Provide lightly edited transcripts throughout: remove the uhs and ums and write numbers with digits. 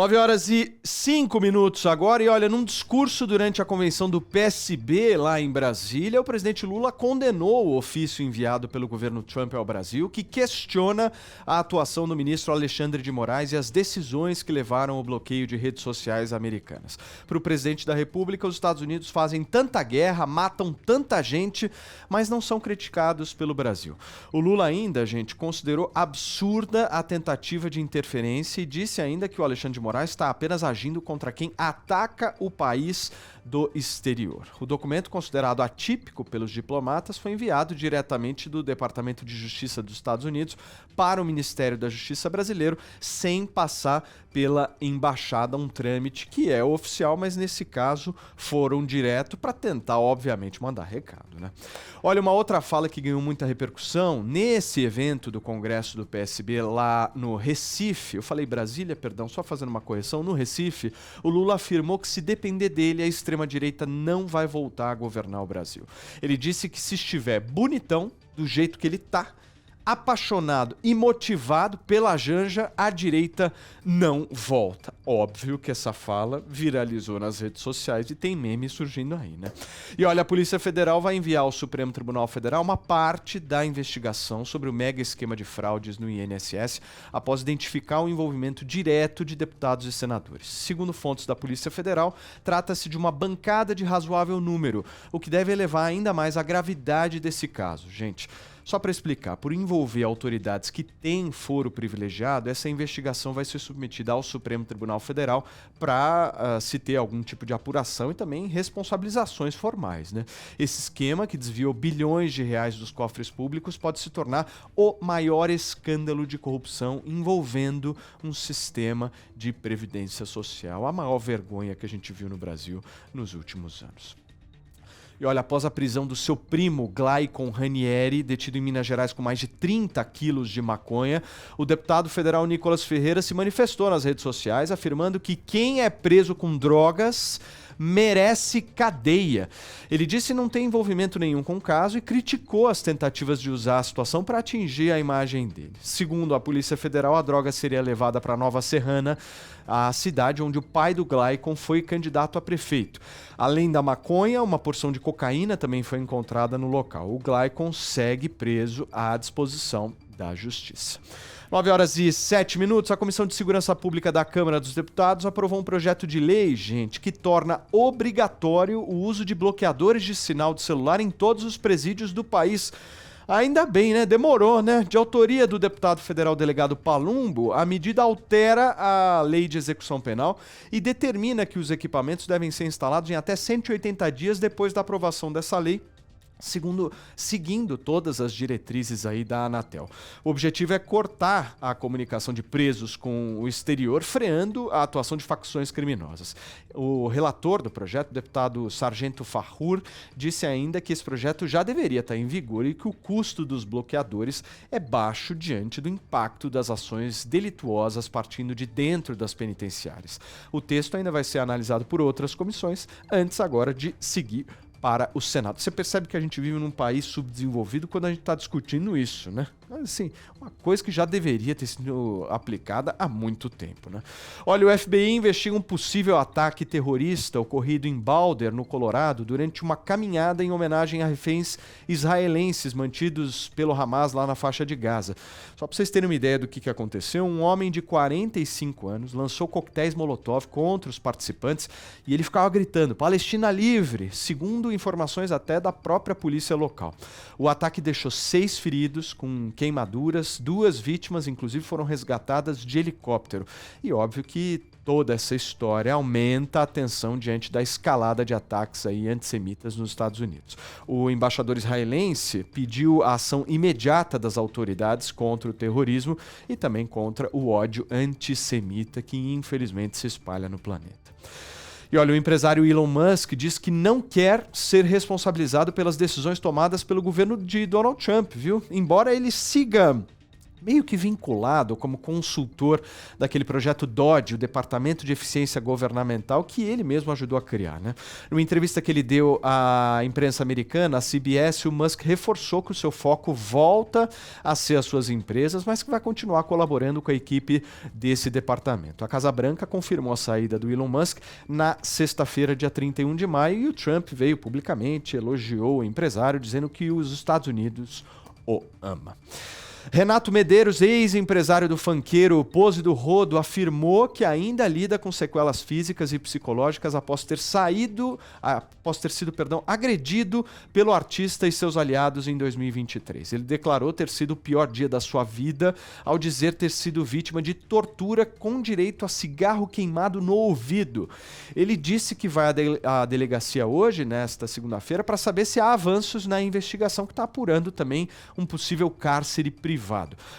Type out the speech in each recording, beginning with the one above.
9h05 agora, e olha, num discurso durante a convenção do PSB lá em Brasília, o presidente Lula condenou o ofício enviado pelo governo Trump ao Brasil, que questiona a atuação do ministro Alexandre de Moraes e as decisões que levaram ao bloqueio de redes sociais americanas. Para o presidente da República, os Estados Unidos fazem tanta guerra, matam tanta gente, mas não são criticados pelo Brasil. O Lula ainda, gente, considerou absurda a tentativa de interferência e disse ainda que o Alexandre de Moraes está apenas agindo contra quem ataca o país do exterior. O documento, considerado atípico pelos diplomatas, foi enviado diretamente do Departamento de Justiça dos Estados Unidos para o Ministério da Justiça brasileiro, sem passar pela embaixada, um trâmite que é oficial, mas nesse caso foram direto para tentar, obviamente, mandar recado, né? Olha, uma outra fala que ganhou muita repercussão, nesse evento do Congresso do PSB lá no Recife, eu falei Brasília, perdão, só fazendo uma correção, no Recife, o Lula afirmou que se depender dele, a extrema-direita não vai voltar a governar o Brasil. Ele disse que se estiver bonitão, do jeito que ele tá, apaixonado e motivado pela Janja, a direita não volta. Óbvio que essa fala viralizou nas redes sociais e tem meme surgindo aí, né? E olha, a Polícia Federal vai enviar ao Supremo Tribunal Federal uma parte da investigação sobre o mega esquema de fraudes no INSS após identificar o envolvimento direto de deputados e senadores. Segundo fontes da Polícia Federal, trata-se de uma bancada de razoável número, o que deve elevar ainda mais a gravidade desse caso. Gente, só para explicar, por envolver autoridades que têm foro privilegiado, essa investigação vai ser submetida ao Supremo Tribunal Federal para se ter algum tipo de apuração e também responsabilizações formais, né? Esse esquema, que desviou bilhões de reais dos cofres públicos, pode se tornar o maior escândalo de corrupção envolvendo um sistema de previdência social, a maior vergonha que a gente viu no Brasil nos últimos anos. E olha, após a prisão do seu primo, Glaycon Ranieri, detido em Minas Gerais com mais de 30 quilos de maconha, o deputado federal Nicolas Ferreira se manifestou nas redes sociais afirmando que quem é preso com drogas merece cadeia. Ele disse não ter envolvimento nenhum com o caso e criticou as tentativas de usar a situação para atingir a imagem dele. Segundo a Polícia Federal, a droga seria levada para Nova Serrana, a cidade onde o pai do Glaycon foi candidato a prefeito. Além da maconha, uma porção de cocaína também foi encontrada no local. O Glaycon segue preso à disposição da Justiça. 9h07, a Comissão de Segurança Pública da Câmara dos Deputados aprovou um projeto de lei, gente, que torna obrigatório o uso de bloqueadores de sinal de celular em todos os presídios do país. Ainda bem, né? Demorou, né? De autoria do deputado federal delegado Palumbo, a medida altera a Lei de Execução Penal e determina que os equipamentos devem ser instalados em até 180 dias depois da aprovação dessa lei, seguindo todas as diretrizes aí da Anatel. O objetivo é cortar a comunicação de presos com o exterior, freando a atuação de facções criminosas. O relator do projeto, o deputado Sargento Farrur, disse ainda que esse projeto já deveria estar em vigor e que o custo dos bloqueadores é baixo diante do impacto das ações delituosas partindo de dentro das penitenciárias. O texto ainda vai ser analisado por outras comissões, antes agora de seguir para o Senado. Você percebe que a gente vive num país subdesenvolvido quando a gente está discutindo isso, né? Assim, uma coisa que já deveria ter sido aplicada há muito tempo, né? Olha, o FBI investiga um possível ataque terrorista ocorrido em Boulder, no Colorado, durante uma caminhada em homenagem a reféns israelenses mantidos pelo Hamas lá na faixa de Gaza. Só para vocês terem uma ideia do que aconteceu, um homem de 45 anos lançou coquetéis Molotov contra os participantes e ele ficava gritando "Palestina livre", segundo informações até da própria polícia local. O ataque deixou 6 feridos com queimaduras, 2 vítimas, inclusive, foram resgatadas de helicóptero. E óbvio que toda essa história aumenta a tensão diante da escalada de ataques aí antissemitas nos Estados Unidos. O embaixador israelense pediu a ação imediata das autoridades contra o terrorismo e também contra o ódio antissemita que infelizmente se espalha no planeta. E olha, o empresário Elon Musk diz que não quer ser responsabilizado pelas decisões tomadas pelo governo de Donald Trump, viu? Embora ele siga meio que vinculado como consultor daquele projeto DOGE, o Departamento de Eficiência Governamental, que ele mesmo ajudou a criar, né? Numa entrevista que ele deu à imprensa americana, a CBS, o Musk reforçou que o seu foco volta a ser as suas empresas, mas que vai continuar colaborando com a equipe desse departamento. A Casa Branca confirmou a saída do Elon Musk na sexta-feira, dia 31 de maio, e o Trump veio publicamente, elogiou o empresário, dizendo que os Estados Unidos o ama. Renato Medeiros, ex-empresário do funkeiro Pose do Rodo, afirmou que ainda lida com sequelas físicas e psicológicas após ter sido agredido pelo artista e seus aliados em 2023. Ele declarou ter sido o pior dia da sua vida ao dizer ter sido vítima de tortura com direito a cigarro queimado no ouvido. Ele disse que vai à delegacia hoje, nesta segunda-feira, para saber se há avanços na investigação que está apurando também um possível cárcere privado.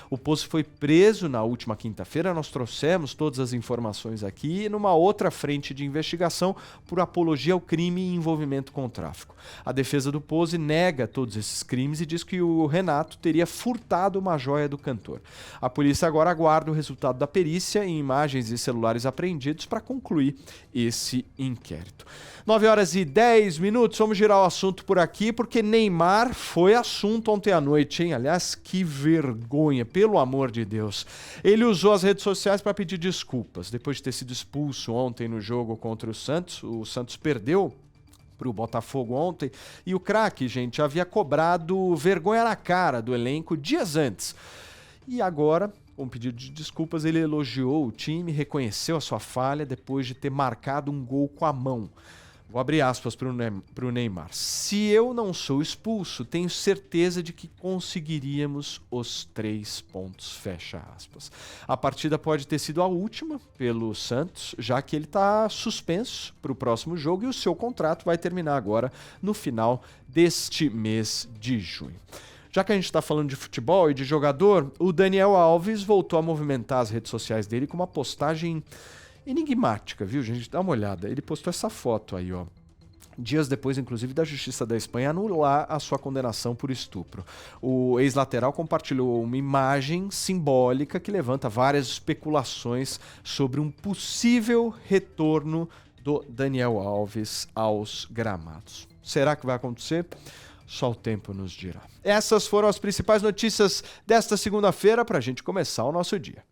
O Pose foi preso na última quinta-feira, nós trouxemos todas as informações aqui, numa outra frente de investigação por apologia ao crime e envolvimento com o tráfico. A defesa do Pose nega todos esses crimes e diz que o Renato teria furtado uma joia do cantor. A polícia agora aguarda o resultado da perícia em imagens e celulares apreendidos para concluir esse inquérito. 9h10, vamos girar o assunto por aqui, porque Neymar foi assunto ontem à noite, hein? Aliás, que vergonha, pelo amor de Deus. Ele usou as redes sociais para pedir desculpas, depois de ter sido expulso ontem no jogo contra o Santos. O Santos perdeu para o Botafogo ontem, e o craque, gente, havia cobrado vergonha na cara do elenco dias antes. E agora, com um pedido de desculpas, ele elogiou o time, reconheceu a sua falha depois de ter marcado um gol com a mão. Vou abrir aspas para o Neymar. Se eu não sou expulso, tenho certeza de que conseguiríamos os 3 pontos. Fecha aspas. A partida pode ter sido a última pelo Santos, já que ele está suspenso para o próximo jogo e o seu contrato vai terminar agora no final deste mês de junho. Já que a gente está falando de futebol e de jogador, o Daniel Alves voltou a movimentar as redes sociais dele com uma postagem enigmática, viu, gente? Dá uma olhada. Ele postou essa foto aí, ó. Dias depois, inclusive, da Justiça da Espanha anular a sua condenação por estupro. O ex-lateral compartilhou uma imagem simbólica que levanta várias especulações sobre um possível retorno do Daniel Alves aos gramados. Será que vai acontecer? Só o tempo nos dirá. Essas foram as principais notícias desta segunda-feira para a gente começar o nosso dia.